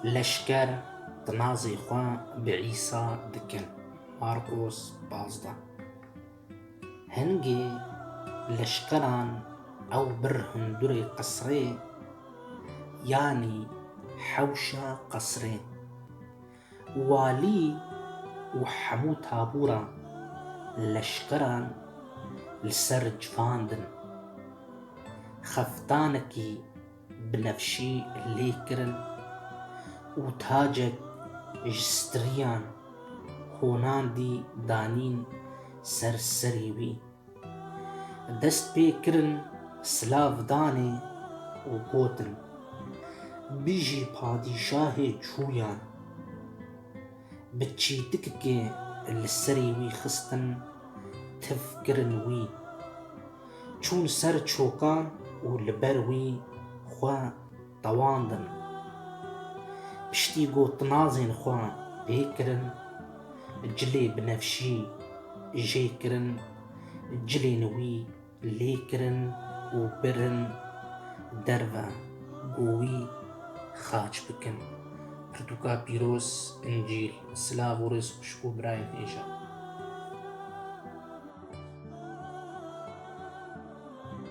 لشکر تنازی خواه به عیسی دکن. مارکوس 15. هنگی لشکران او بر هندور قصره، یعنی حوشا قصره، والی و حمو تابورا لشکران لسر جفاندن. خفتانکی بنفشی لیکرن و تاجک جستریان هوناندی دانین سرسریوی. دست پی کرن سلاف دانه و گوتن بیجی پادشاه چویان. بچی دککی لسریوی خستن تف کرن وی، چون سر چوکان و لبروی خواه تواندن. پشتی گو تنازین خواه بیکرن، جلی بنفشی جی کرن، جلی نوی لیکرن و برن دروا گوی خاچ بکن. پرتوکا پیروس انجیل. سلاو و رزق شکو برای نیجا.